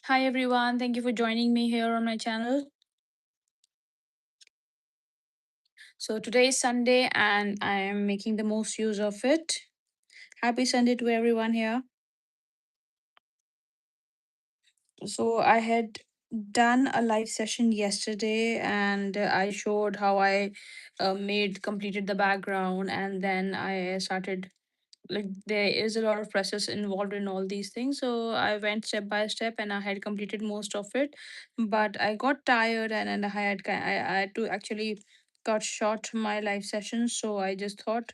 Hi everyone, thank you for joining me here on my channel. So today is Sunday and I am making the most use of it. Happy Sunday to everyone here. So I had done a live session yesterday and I showed how I completed the background, and then I started, like, there is a lot of process involved in all these things, so I went step by step and I had completed most of it. But I got tired, and I had to actually cut short my live session, so I just thought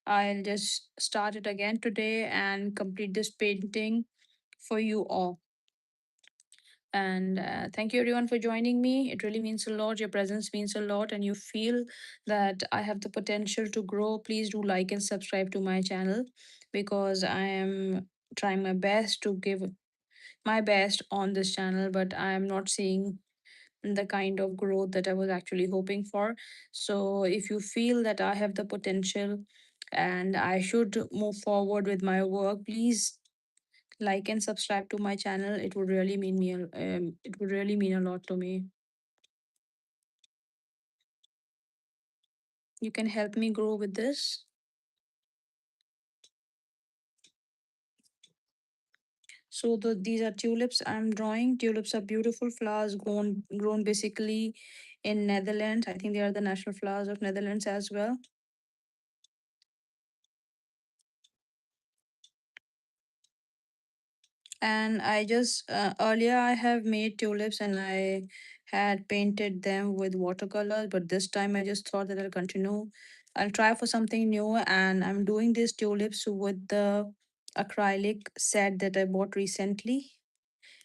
I'll just start it again today and complete this painting for you all. And thank you everyone for joining me. It really means a lot. Your presence means a lot, and you feel that I have the potential to grow. Please do like and subscribe to my channel, because I am trying my best to give my best on this channel, but I am not seeing the kind of growth that I was actually hoping for. So if you feel that I have the potential and I should move forward with my work, please like and subscribe to my channel. It would really it would really mean a lot to me. You can help me grow with this. So these are tulips I'm drawing. Tulips are beautiful flowers grown basically in Netherlands. I think they are the national flowers of Netherlands as well. And I just earlier I have made tulips and I had painted them with watercolors, but this time I just thought that I'll try for something new, and I'm doing these tulips with the acrylic set that I bought recently.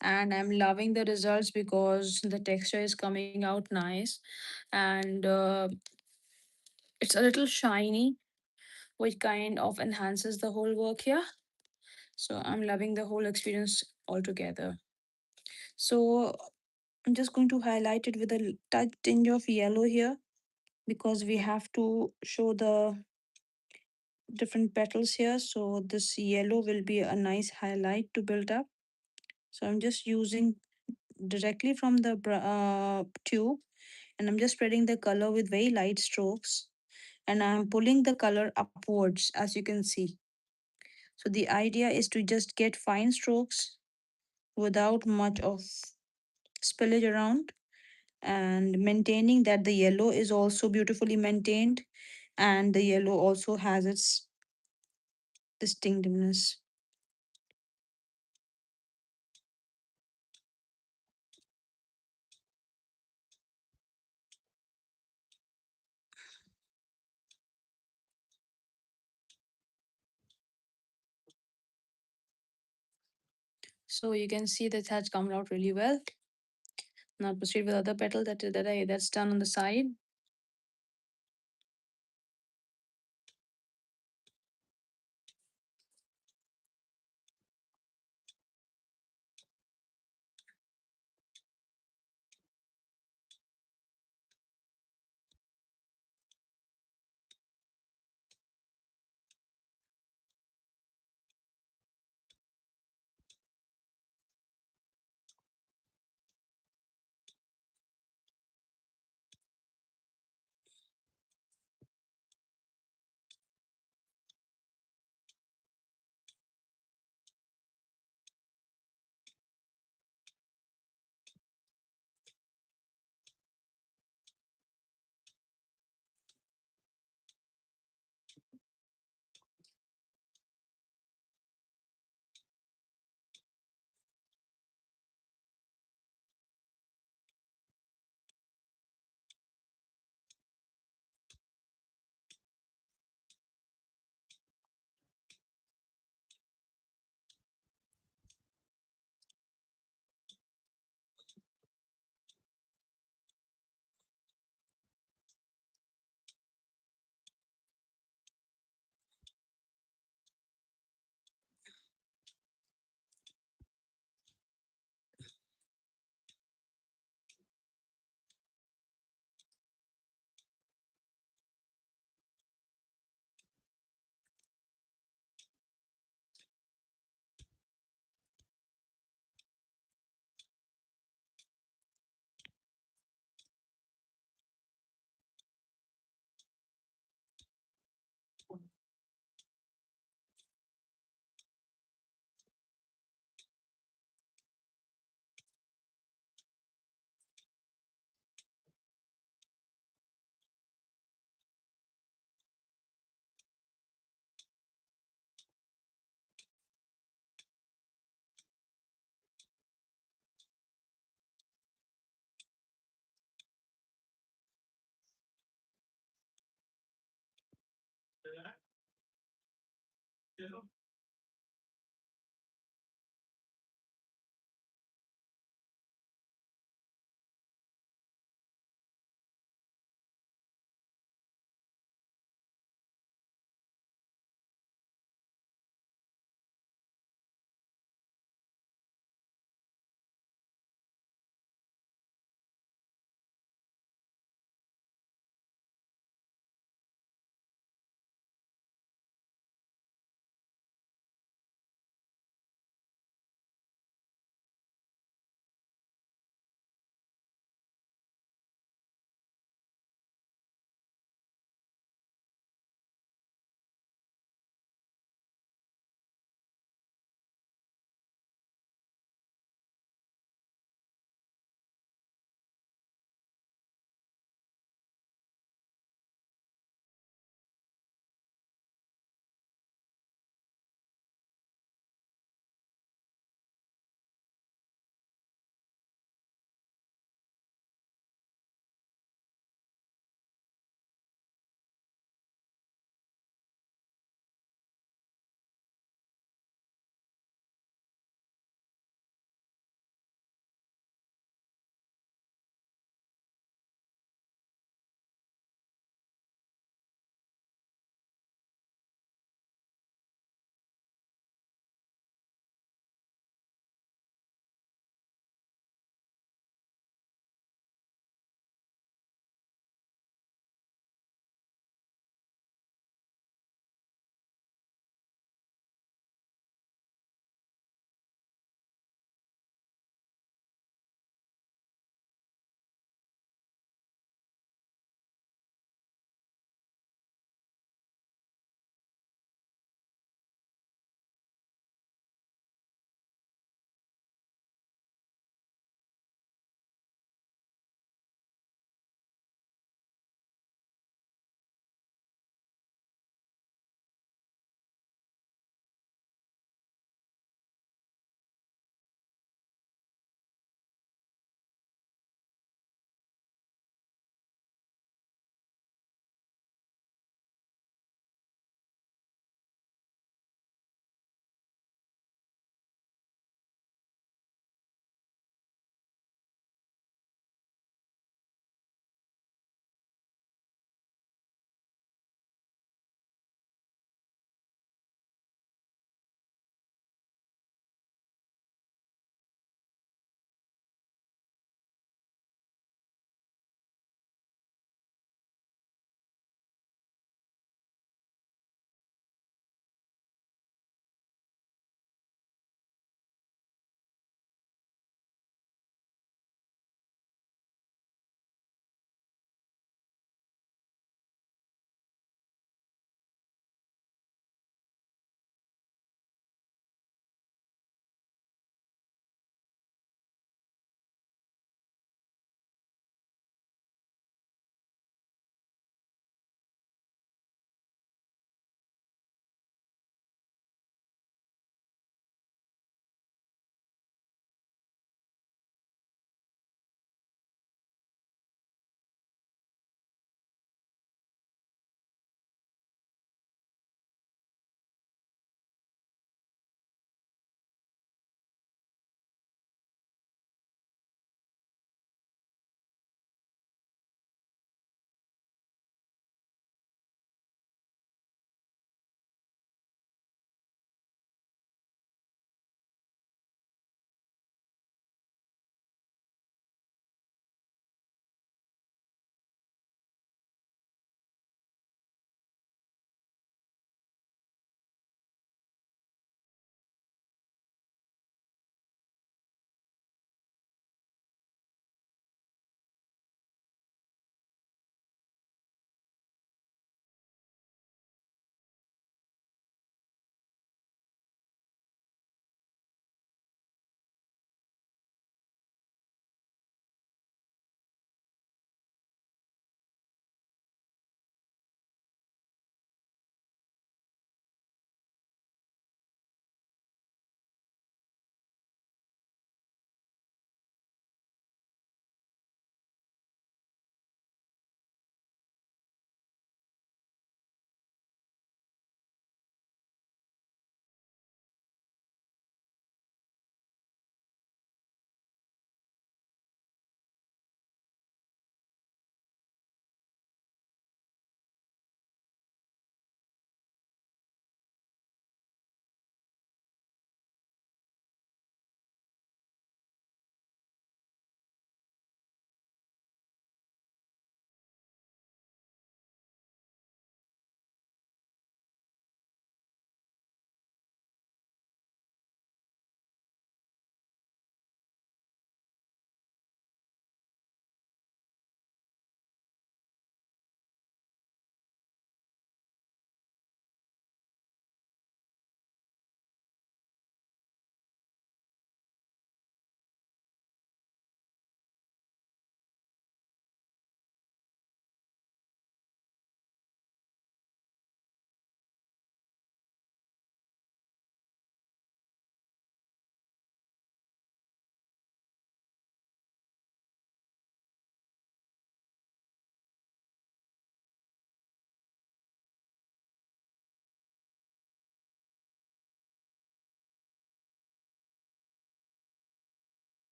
And I'm loving the results because the texture is coming out nice, and it's a little shiny, which kind of enhances the whole work here. So I'm loving the whole experience altogether. So I'm just going to highlight it with a touch tinge of yellow here, because we have to show the different petals here. So this yellow will be a nice highlight to build up. So I'm just using directly from the tube, and I'm just spreading the color with very light strokes, and I'm pulling the color upwards, as you can see. So the idea is to just get fine strokes without much of spillage around, and maintaining that the yellow is also beautifully maintained, and the yellow also has its distinctiveness. So you can see that has come out really well. Now proceed with other petal that's done on the side.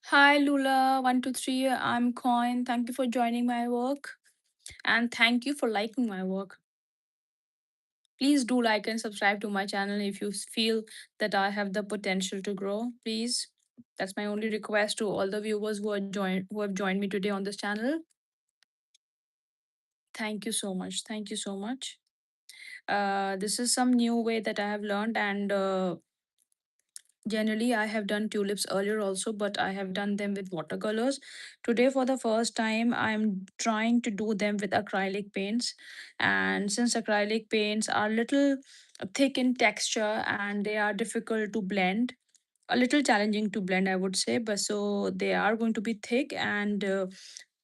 Hi Lula123. I'm Coin. Thank you for joining my work and thank you for liking my work. Please do like and subscribe to my channel if you feel that I have the potential to grow. Please. That's my only request to all the viewers who have joined me today on this channel. Thank you so much. Thank you so much. This is some new way that I have learned, and generally, I have done tulips earlier also, but I have done them with watercolors. Today, for the first time, I'm trying to do them with acrylic paints. And since acrylic paints are little thick in texture and they are difficult to blend, a little challenging to blend, I would say. But so they are going to be thick, and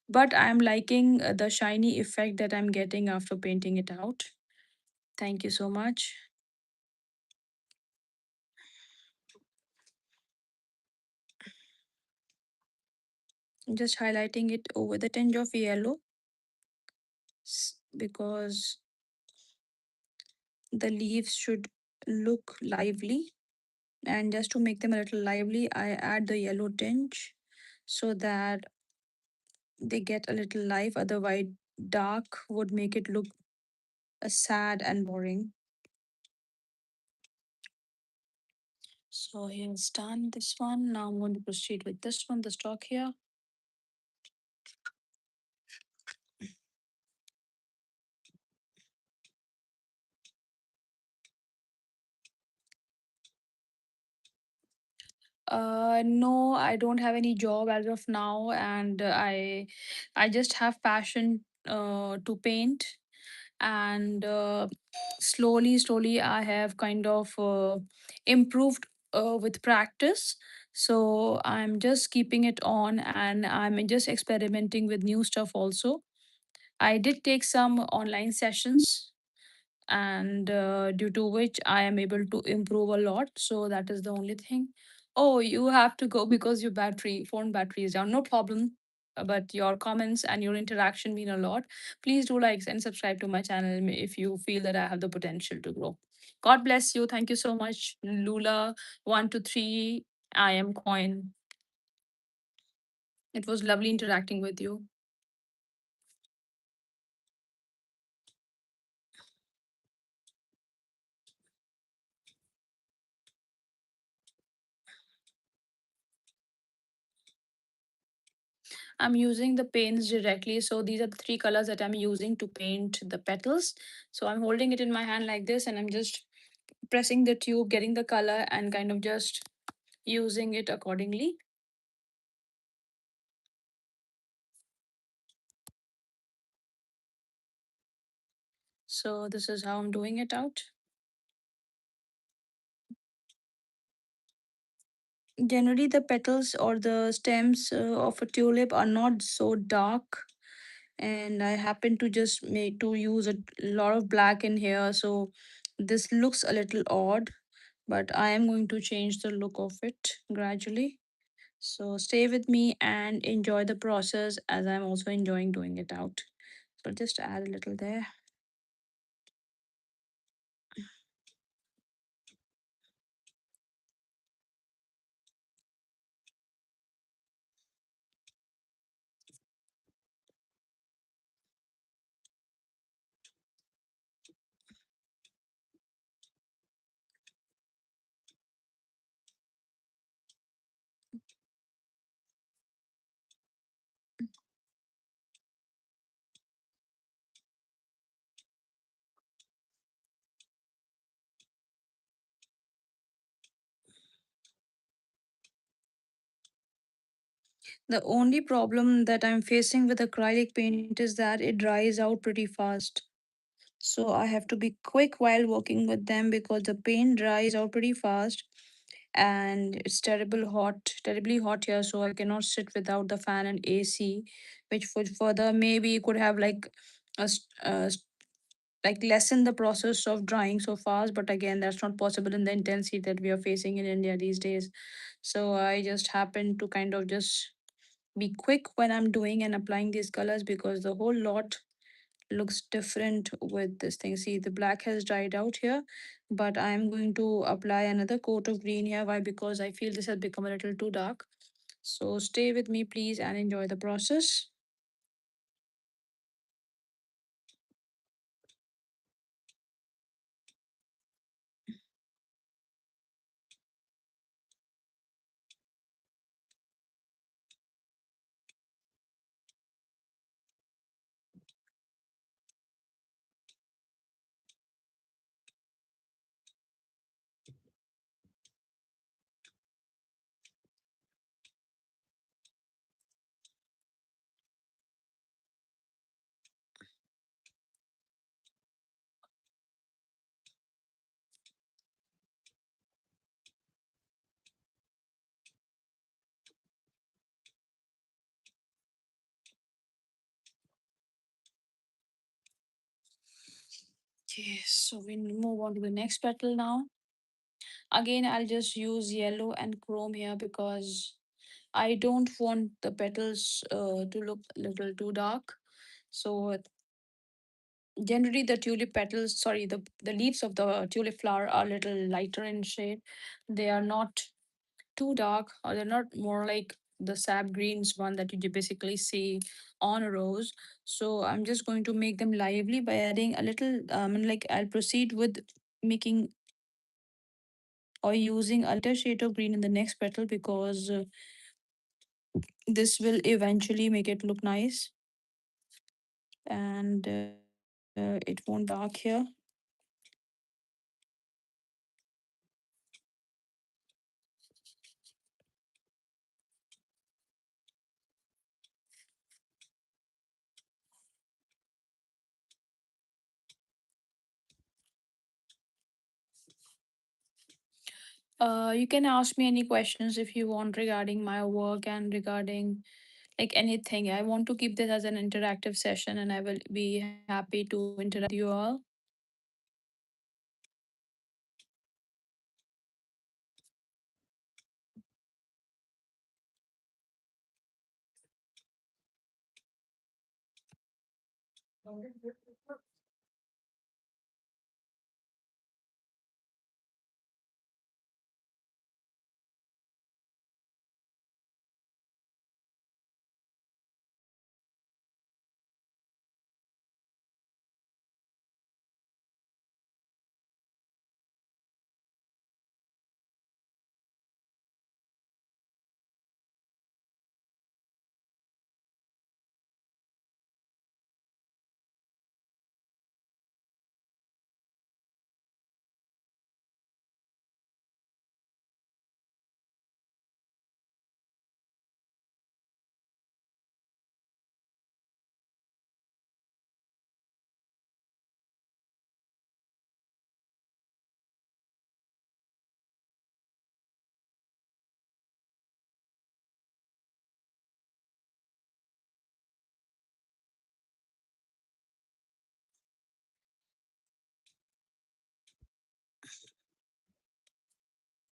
but I'm liking the shiny effect that I'm getting after painting it out. Thank you so much. Just highlighting it over the tinge of yellow because the leaves should look lively, and just to make them a little lively I add the yellow tinge so that they get a little life. Otherwise dark would make it look sad and boring. So here's done this one. Now I'm going to proceed with this one, the stock here. No, I don't have any job as of now, and I just have passion to paint, and slowly I have kind of improved with practice. So I'm just keeping it on, and I'm just experimenting with new stuff also. I did take some online sessions, and due to which I am able to improve a lot. So that is the only thing. Oh, you have to go because your phone battery is down. No problem. But your comments and your interaction mean a lot. Please do like and subscribe to my channel if you feel that I have the potential to grow. God bless you. Thank you so much, Lula123. I am Coin. It was lovely interacting with you. I'm using the paints directly. So these are the three colors that I'm using to paint the petals. So I'm holding it in my hand like this, and I'm just pressing the tube, getting the color, and kind of just using it accordingly. So this is how I'm doing it out. Generally, the petals or the stems of a tulip are not so dark, and I happen to just make to use a lot of black in here, so this looks a little odd, but I am going to change the look of it gradually. So stay with me and enjoy the process as I'm also enjoying doing it out. So just add a little there. The only problem that I'm facing with acrylic paint is that it dries out pretty fast. So I have to be quick while working with them because the paint dries out pretty fast, and it's terribly hot here. So I cannot sit without the fan and AC, which would further maybe could have like like lessen the process of drying so fast. But again, that's not possible in the intensity that we are facing in India these days. So I just happen to kind of just be quick when I'm doing and applying these colors because the whole lot looks different with this thing. See, the black has dried out here, but I'm going to apply another coat of green here. Why? Because I feel this has become a little too dark. So stay with me, please, and enjoy the process. Okay, so we move on to the next petal now. Again, I'll just use yellow and chrome here because I don't want the petals to look a little too dark. So generally the tulip petals, sorry, the leaves of the tulip flower are a little lighter in shade. They are not too dark, or they're not more like the sap greens one that you basically see on a rose. So I'm just going to make them lively by adding a little and like I'll proceed with making or using a lighter shade of green in the next petal because this will eventually make it look nice, and it won't dark here. You can ask me any questions if you want regarding my work and regarding like anything. I want to keep this as an interactive session and I will be happy to interact with you all.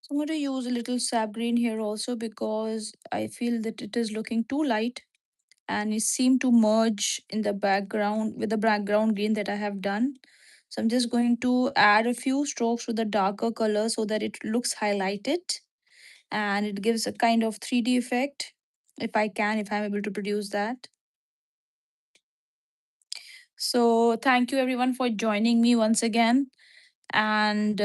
So I'm going to use a little sap green here also because I feel that it is looking too light and it seemed to merge in the background with the background green that I have done. So I'm just going to add a few strokes with the darker color so that it looks highlighted and it gives a kind of 3D effect if I'm able to produce that. So thank you everyone for joining me once again. And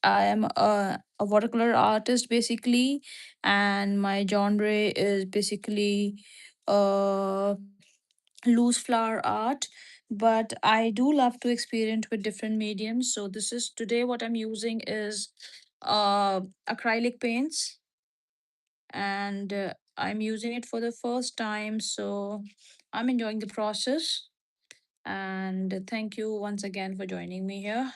I am a watercolor artist basically, and my genre is basically uh, loose flower art. But I do love to experiment with different mediums. So this is today what I'm using is acrylic paints, and I'm using it for the first time. So I'm enjoying the process. And thank you once again for joining me here.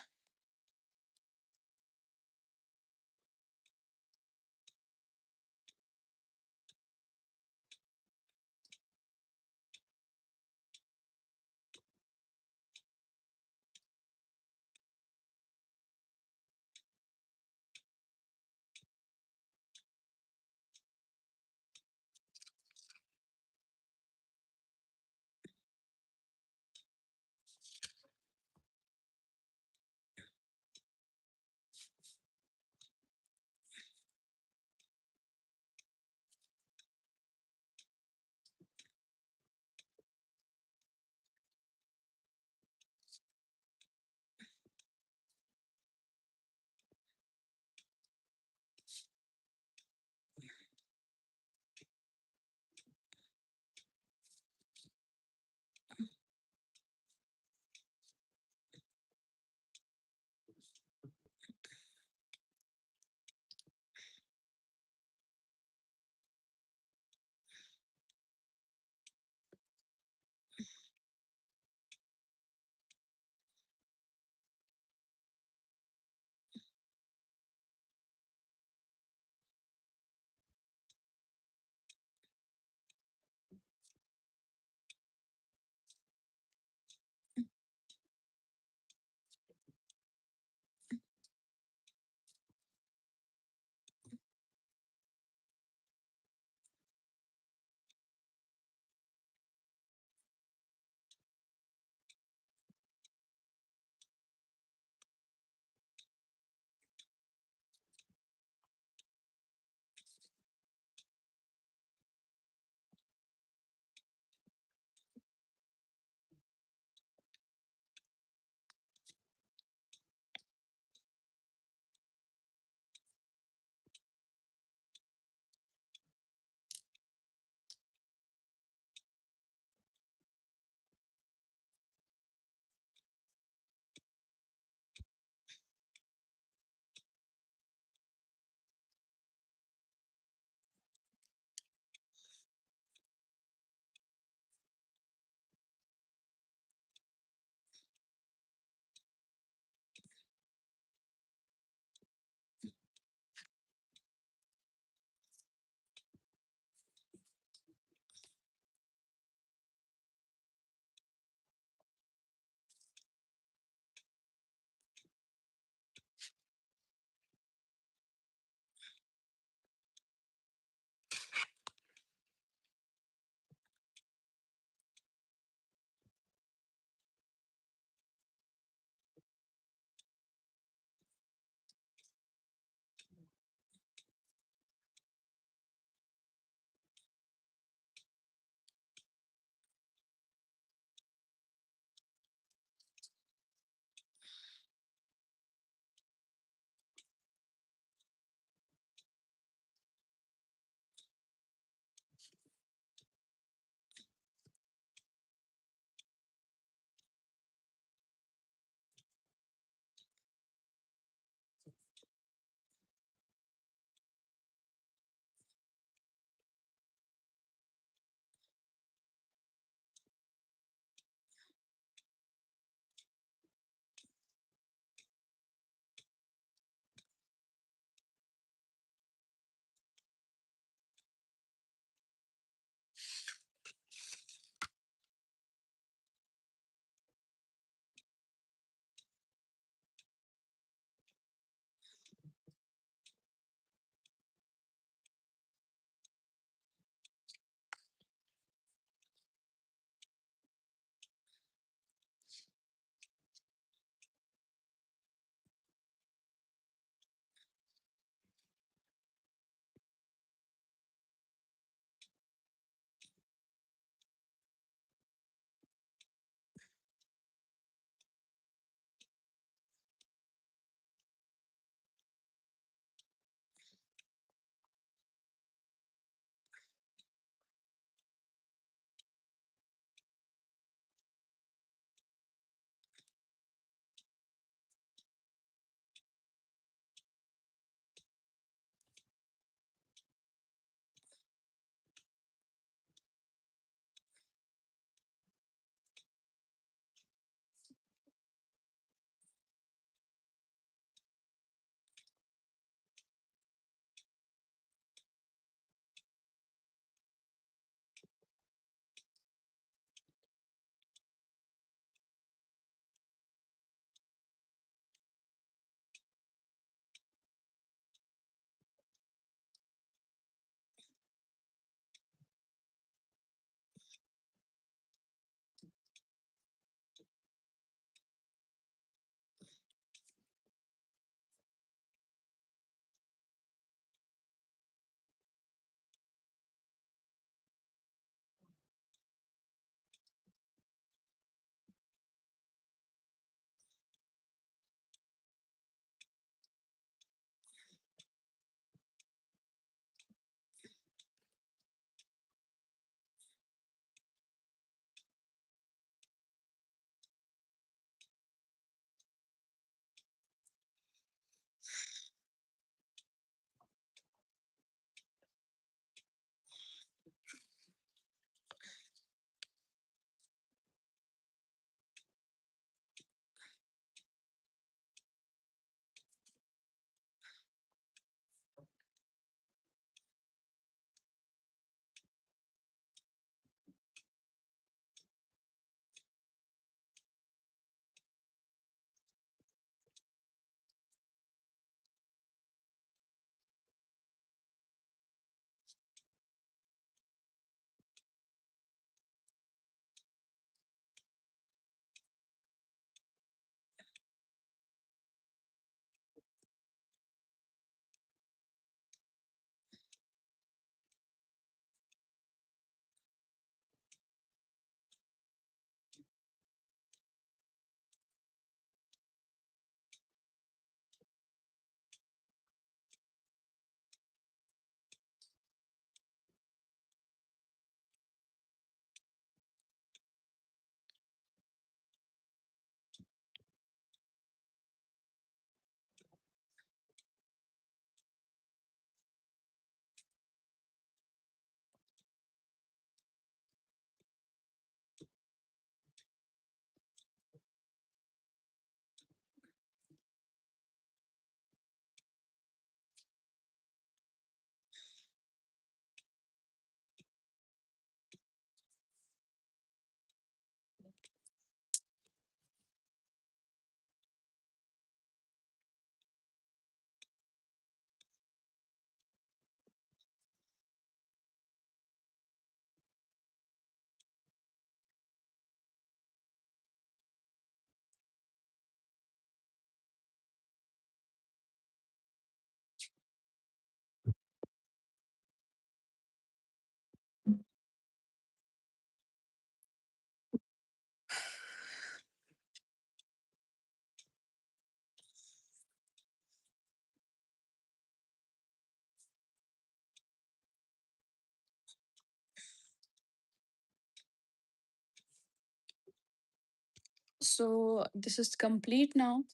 So this is complete now.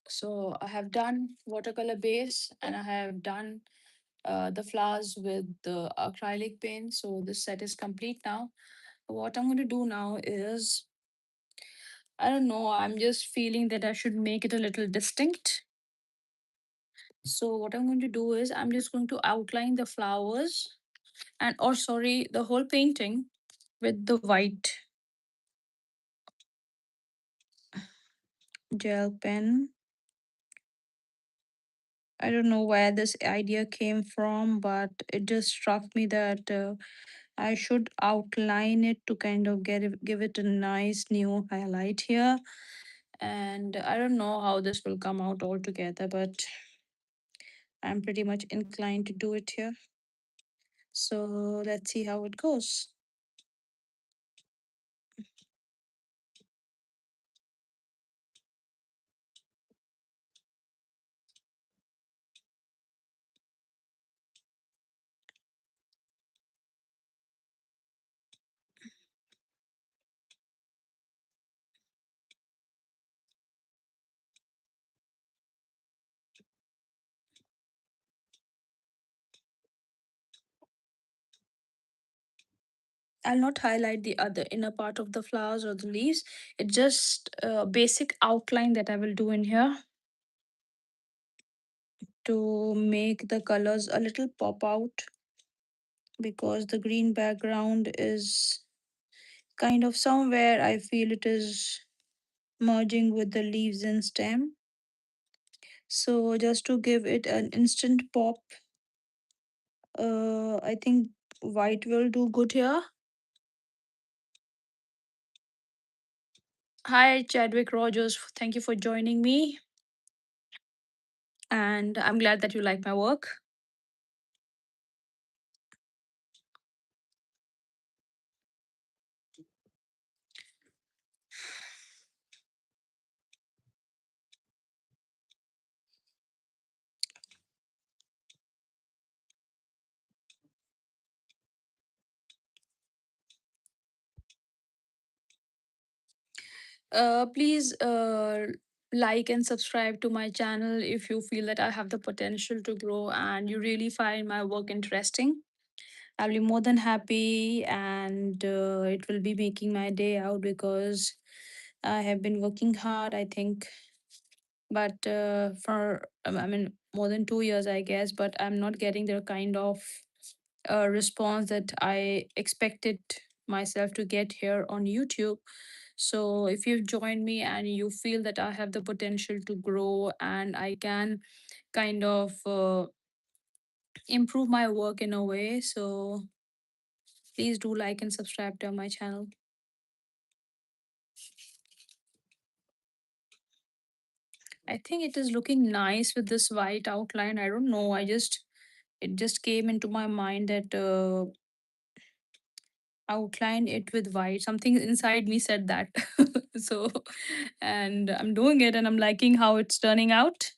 So I have done watercolor base and I have done the flowers with the acrylic paint. So this set is complete now. What I'm going to do now is, I don't know, I'm just feeling that I should make it a little distinct. So what I'm going to do is I'm just going to outline the flowers and, or sorry, the whole painting with the white gel pen. I don't know where this idea came from, but it just struck me that I should outline it to kind of give it a nice new highlight here. And I don't know how this will come out altogether, but I'm pretty much inclined to do it here. So let's see how it goes. I'll not highlight the other inner part of the flowers or the leaves. It's just a basic outline that I will do in here to make the colors a little pop out, because the green background is kind of somewhere I feel it is merging with the leaves and stem. So just to give it an instant pop, I think white will do good here. Hi, Chadwick Rogers. Thank you for joining me. And I'm glad that you like my work. Please like and subscribe to my channel if you feel that I have the potential to grow and you really find my work interesting. I'll be more than happy, and it will be making my day out because I have been working hard, I think, but for I mean more than 2 years, I guess, but I'm not getting the kind of response that I expected myself to get here on YouTube. So if you've joined me and you feel that I have the potential to grow and I can kind of improve my work in a way, so please do like and subscribe to my channel. I think it is looking nice with this white outline. I don't know. It just came into my mind that outline it with white. Something inside me said that. So, and I'm doing it and I'm liking how it's turning out.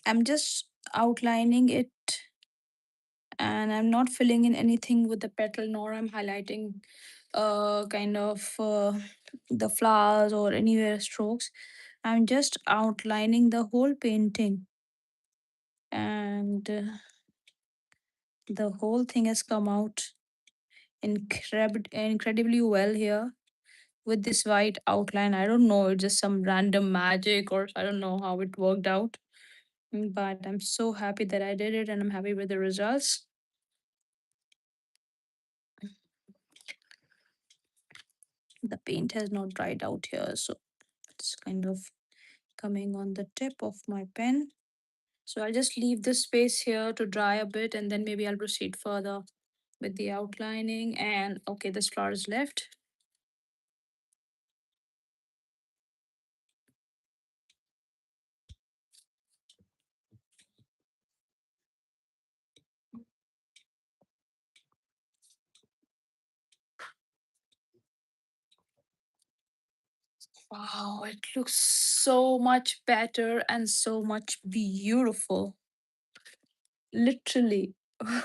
I'm just outlining it and I'm not filling in anything with the petal, nor I'm highlighting kind of the flowers or anywhere strokes. I'm just outlining the whole painting, and the whole thing has come out incredibly well here with this white outline. I don't know, it's just some random magic, or I don't know how it worked out. But I'm so happy that I did it and I'm happy with the results. The paint has not dried out here, so it's kind of coming on the tip of my pen. So I'll just leave this space here to dry a bit, and then maybe I'll proceed further with the outlining. And okay, this flower is left. Wow, it looks so much better and so much beautiful. Literally.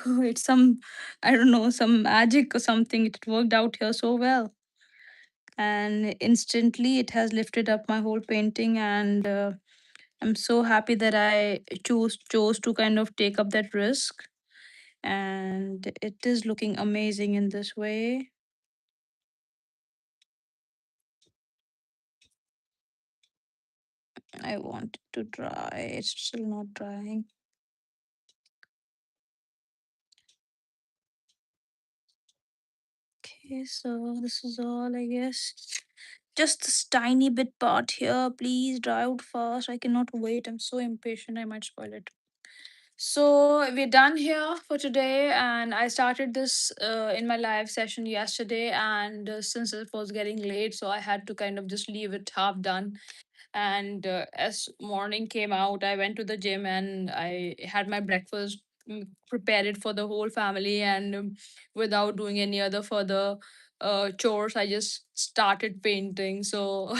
It's some, I don't know, some magic or something. It worked out here so well. And instantly it has lifted up my whole painting. And I'm so happy that I chose to kind of take up that risk. And it is looking amazing in this way. I want it to dry. It's still not drying. Okay, so this is all, I guess. Just this tiny bit part here. Please dry out fast. I cannot wait. I'm so impatient. I might spoil it. So we're done here for today, and I started this in my live session yesterday. And since it was getting late, so I had to kind of just leave it half done. And as morning came out, I went to the gym and I had my breakfast, prepared it for the whole family, and without doing any other further chores, I just started painting. So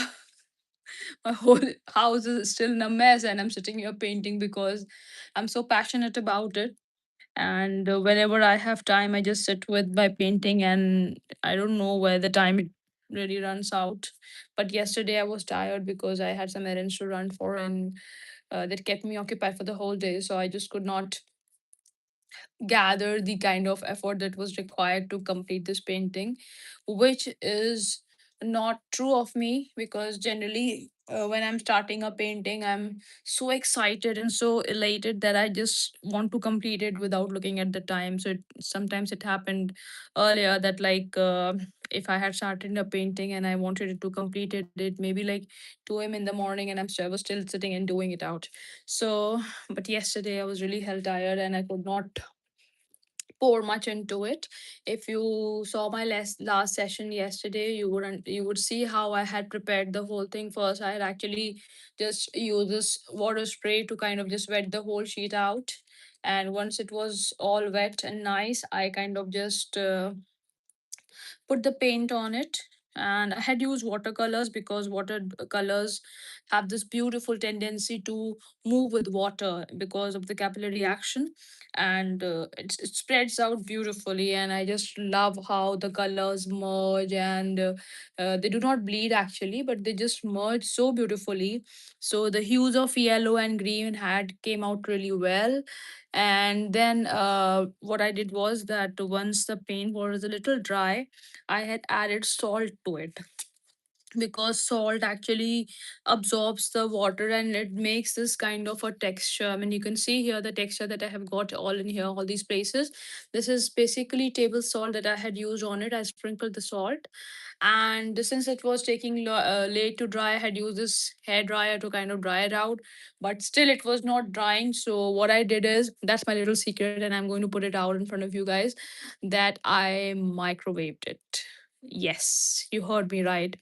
my whole house is still in a mess, and I'm sitting here painting because I'm so passionate about it. And whenever I have time, I just sit with my painting, and I don't know where the time it really runs out. But yesterday I was tired because I had some errands to run for, and that kept me occupied for the whole day, so I just could not gather the kind of effort that was required to complete this painting, which is not true of me, because generally when I'm starting a painting, I'm so excited and so elated that I just want to complete it without looking at the time. So sometimes it happened earlier that, like, if I had started a painting and I wanted it to complete it maybe like 2 a.m. in the morning, and I was still sitting and doing it out. So but yesterday I was really hell tired and I could not pour much into it. If you saw my last session yesterday, you would see how I had prepared the whole thing. First, I had actually just used this water spray to kind of just wet the whole sheet out. And once it was all wet and nice, I kind of just put the paint on it. And I had used watercolors because watercolors have this beautiful tendency to move with water because of the capillary action. And it spreads out beautifully, and I just love how the colors merge. And they do not bleed actually, but they just merge so beautifully. So the hues of yellow and green had came out really well. And then what I did was that once the paint was a little dry, I had added salt to it, because salt actually absorbs the water and it makes this kind of a texture. I mean, you can see here the texture that I have got all in here, all these places. This is basically table salt that I had used on it. I sprinkled the salt, and since it was taking late to dry, I had used this hair dryer to kind of dry it out, but still it was not drying. So what I did is, that's my little secret, and I'm going to put it out in front of you guys, that I microwaved it. Yes, you heard me right.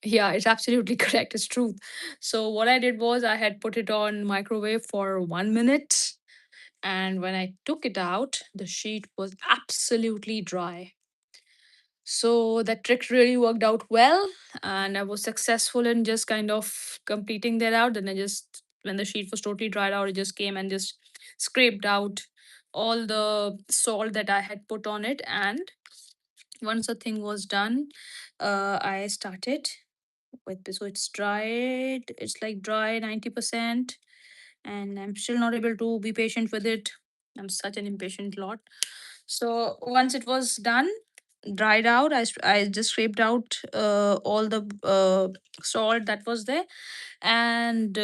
Yeah, it's absolutely correct. It's truth. So what I did was I had put it on microwave for 1 minute, and when I took it out, the sheet was absolutely dry. So that trick really worked out well, and I was successful in just kind of completing that out. And I just, when the sheet was totally dried out, I just came and just scraped out all the salt that I had put on it. And once the thing was done, I started with this. So it's dried, it's like dry 90%, and I'm still not able to be patient with it. I'm such an impatient lot. So once it was done, dried out, I just scraped out all the salt that was there, and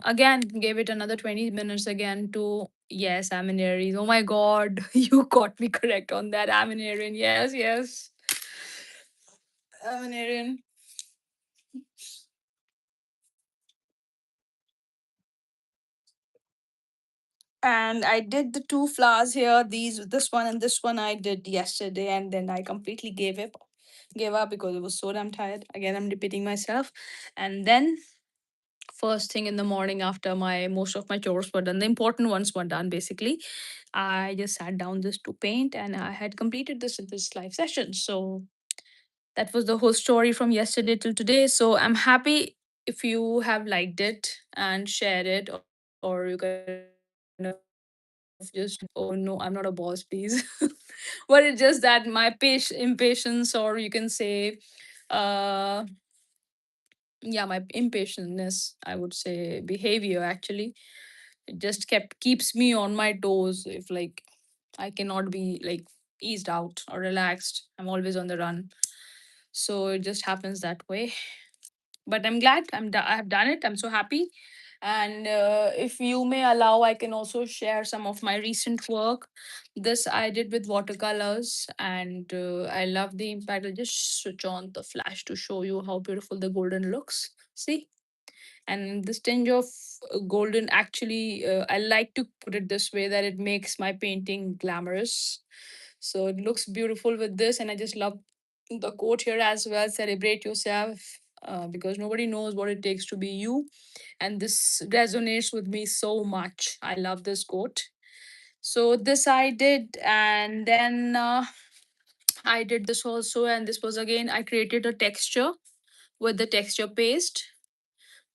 again gave it another 20 minutes again to, yes, Aminaries. Oh my god, you got me correct on that. Aminarian, yes, yes. Aminarian. And I did the two flowers here. This one and this one I did yesterday, and then I completely gave up because it was so damn tired. Again, I'm repeating myself. And then first thing in the morning, after my most of my chores were done, the important ones were done basically, I just sat down just to paint, and I had completed this live session. So that was the whole story from yesterday till today. So I'm happy if you have liked it and shared it, or you kind of just oh no, I'm not a boss, please. But it's just that my impatience, or you can say, uh, yeah, my impatientness, I would say, behavior actually, it just keeps me on my toes. If like I cannot be like eased out or relaxed, I'm always on the run. So it just happens that way. But I'm glad I have done it. I'm so happy. And if you may allow, I can also share some of my recent work. This I did with watercolors, and I love the impact. I'll just switch on the flash to show you how beautiful the golden looks. See? And this tinge of golden, actually, I like to put it this way, that it makes my painting glamorous. So it looks beautiful with this, and I just love the quote here as well: celebrate yourself, because nobody knows what it takes to be you. And this resonates with me so much. I love this quote. So this I did, and then I did this also, and this was again, I created a texture with the texture paste.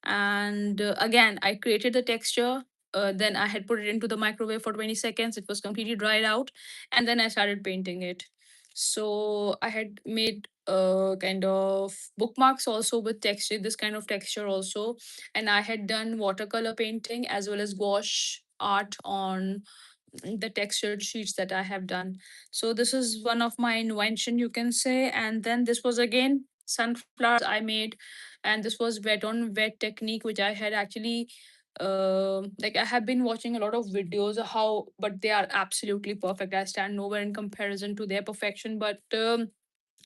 And again, I created the texture. Then I had put it into the microwave for 20 seconds. It was completely dried out, and then I started painting it. So I had made kind of bookmarks also with texture, this kind of texture also. And I had done watercolor painting as well as gouache art on the textured sheets that I have done. So this is one of my invention, you can say. And then this was again sunflowers I made, and this was wet on wet technique, which I had actually like, I have been watching a lot of videos how, but they are absolutely perfect. I stand nowhere in comparison to their perfection, but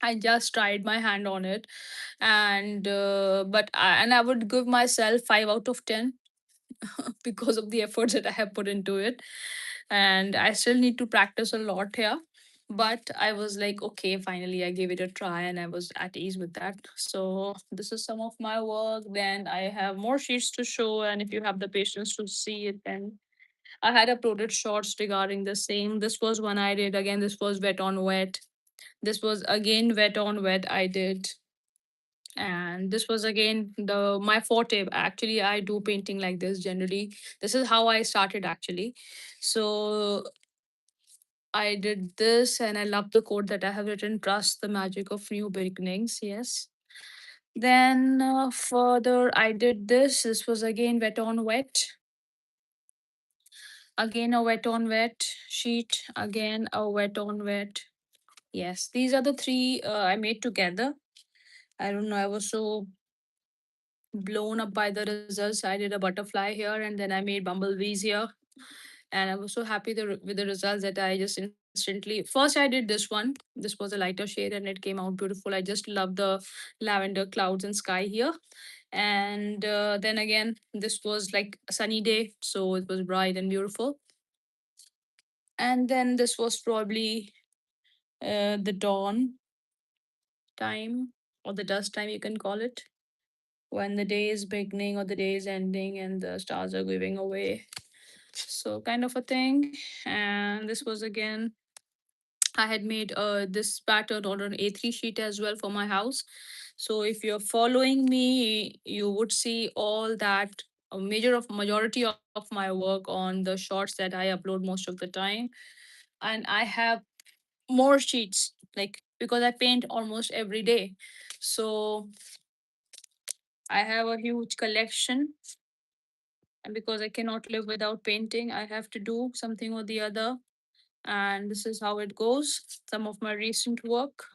I just tried my hand on it. And and I would give myself 5 out of 10 because of the efforts that I have put into it. And I still need to practice a lot here. But I was like, okay, finally I gave it a try, and I was at ease with that. So this is some of my work. Then I have more sheets to show, and if you have the patience to see it, then I had uploaded shorts regarding the same. This was one I did. Again, this was wet on wet. This was again wet on wet I did. And this was again the my forte. Actually, I do painting like this generally. This is how I started actually. So I did this, and I love the quote that I have written: trust the magic of new beginnings. Yes. Then further I did this was again wet on wet. Again a wet on wet sheet. Again a wet on wet. Yes, these are the three I made together. I don't know, I was so blown up by the results. I did a butterfly here, and then I made bumblebees here. And I was so happy with the results that I just instantly, first I did this one. This was a lighter shade, and it came out beautiful. I just love the lavender clouds and sky here. And then again, this was like a sunny day, so it was bright and beautiful. And then this was probably the dawn time, or the dusk time, you can call it, when the day is beginning or the day is ending and the stars are giving away. So kind of a thing. And this was again, I had made this pattern on an A3 sheet as well for my house. So if you're following me, you would see all that, a majority of my work on the shorts that I upload most of the time. And I have more sheets, like, because I paint almost every day. So I have a huge collection, and because I cannot live without painting, I have to do something or the other. And this is how it goes. Some of my recent work,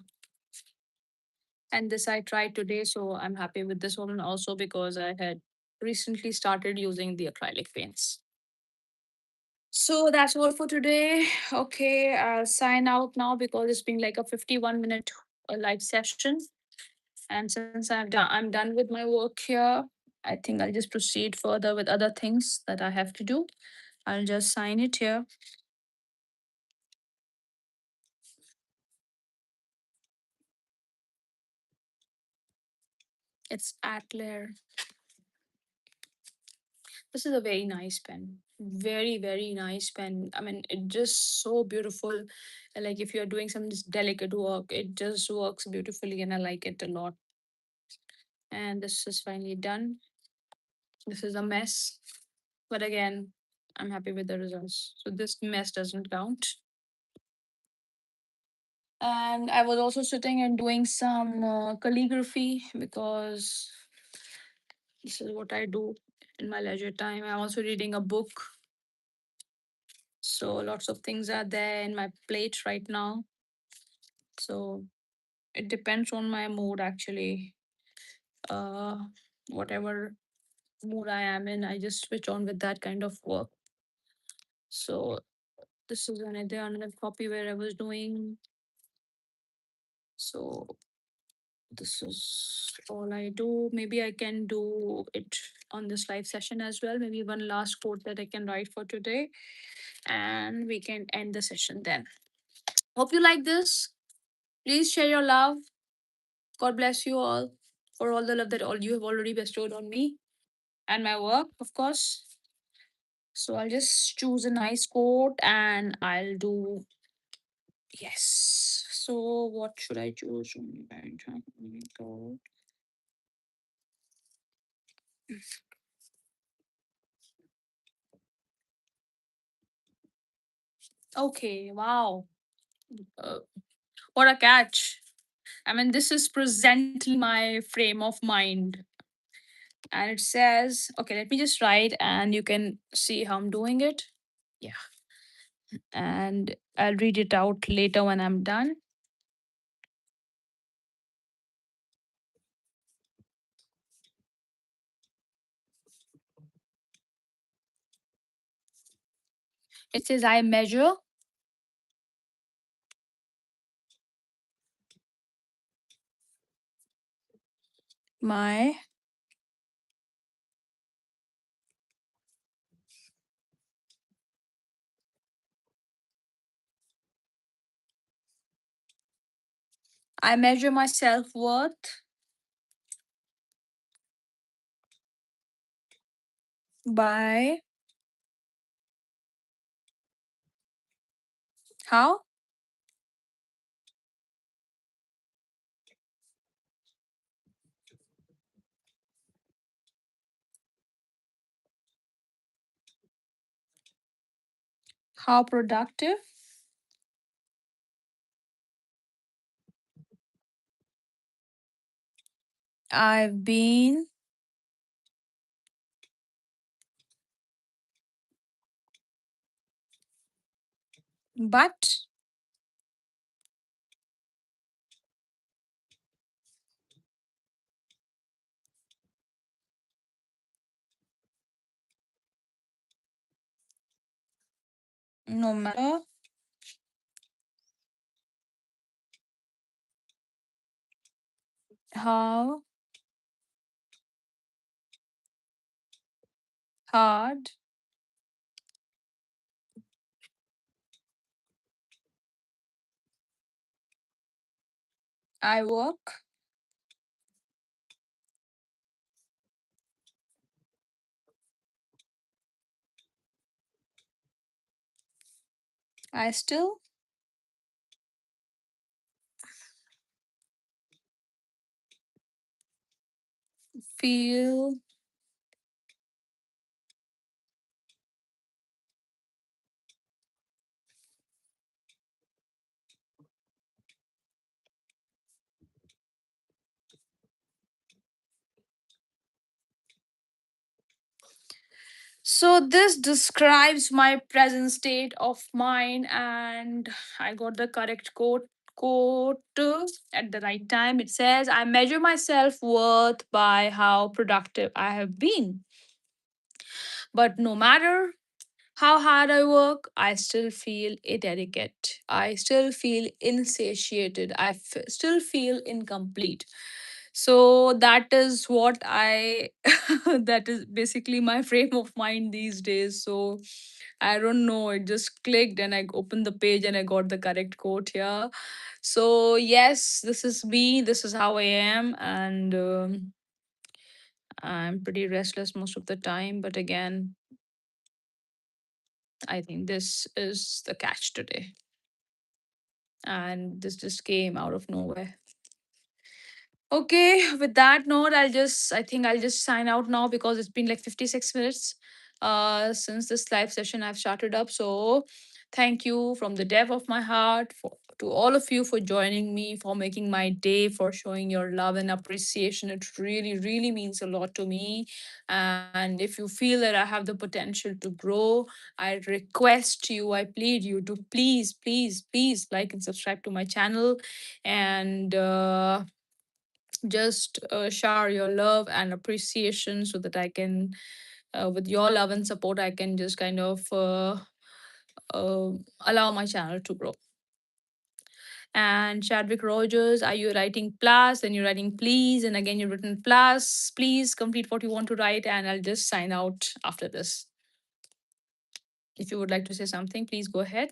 and this I tried today, so I'm happy with this one also, because I had recently started using the acrylic paints. So that's all for today. Okay, I'll sign out now because it's been like a 51-minute live session. And since I'm done with my work here, I think I'll just proceed further with other things that I have to do. I'll just sign it here. It's ATELIER. This is a very nice pen. Very, very nice pen. I mean, it just so beautiful. Like if you're doing some just delicate work, it just works beautifully and I like it a lot. And this is finally done. This is a mess. But again, I'm happy with the results. So this mess doesn't count. And I was also sitting and doing some calligraphy because this is what I do in my leisure time. I'm also reading a book. So lots of things are there in my plate right now. So it depends on my mood actually. Uh, whatever mood I am in, I just switch on with that kind of work. So this is another copy where I was doing. So this is all I do. Maybe I can do it on this live session as well. Maybe one last quote that I can write for today, and we can end the session then. Hope you like this. Please share your love. God bless you all for all the love that all you have already bestowed on me and my work, of course. So I'll just choose a nice quote and I'll do yes. So what should I choose? Okay, wow. Uh, what a catch. I mean, this is presently my frame of mind. And it says, okay, let me just write and you can see how I'm doing it. Yeah. And I'll read it out later when I'm done. It says, I measure my I measure my self worth by how? How productive I've been, but no matter how hard I work, I still feel so. This describes my present state of mind, and I got the correct quote at the right time. It says, I measure my self worth by how productive I have been. But no matter how hard I work, I still feel inadequate. I still feel insatiated. Still feel incomplete. So that is what I that is basically my frame of mind these days. So I don't know, it just clicked and I opened the page and I got the correct quote here. So yes, this is me, this is how I am. And I'm pretty restless most of the time, but again, I think this is the catch today. And this just came out of nowhere. Okay, with that note, I think I'll just sign out now because it's been like 56 minutes since this live session I've started up. So thank you from the depth of my heart to all of you for joining me, for making my day, for showing your love and appreciation. It really, really means a lot to me. And if you feel that I have the potential to grow, I request you, I plead you to please, please, please like and subscribe to my channel. And just share your love and appreciation so that I can, with your love and support, I can just kind of uh, allow my channel to grow. And Chadwick Rogers, are you writing plus? And you're writing please, and again you've written plus. Please complete what you want to write, and I'll just sign out after this. If you would like to say something, please go ahead.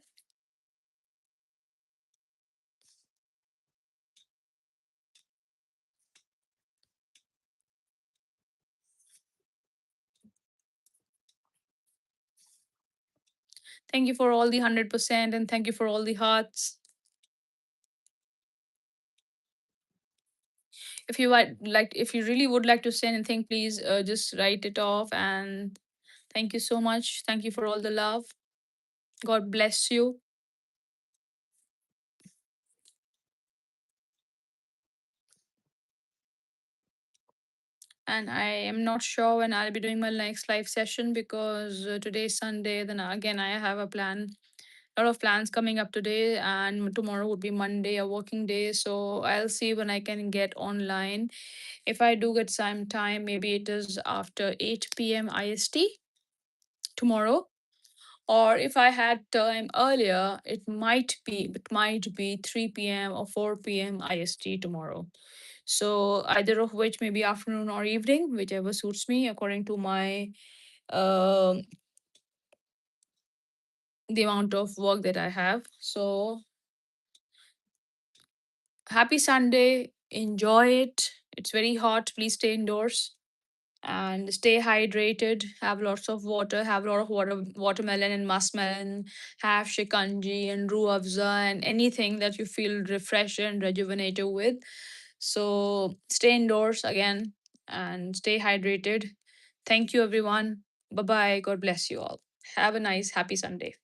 Thank you for all the 100%, and thank you for all the hearts. If you if you really would like to say anything, please just write it off. And thank you so much. Thank you for all the love. God bless you. And I am not sure when I'll be doing my next live session because today is Sunday. Then again, I have a lot of plans coming up today, and tomorrow would be Monday, a working day. So I'll see when I can get online. If I do get some time, maybe it is after 8 p.m. IST tomorrow. Or if I had time earlier, it might be 3 p.m. or 4 p.m. IST tomorrow. So either of which, maybe afternoon or evening, whichever suits me according to my um the amount of work that I have. So happy Sunday. Enjoy it. It's very hot. Please stay indoors and stay hydrated. Have lots of water. Have a lot of watermelon and muskmelon. Have shikanji and ruh afza and anything that you feel refreshed and rejuvenated with. So stay indoors again and stay hydrated. Thank you, everyone. Bye bye. God bless you all. Have a nice, happy Sunday.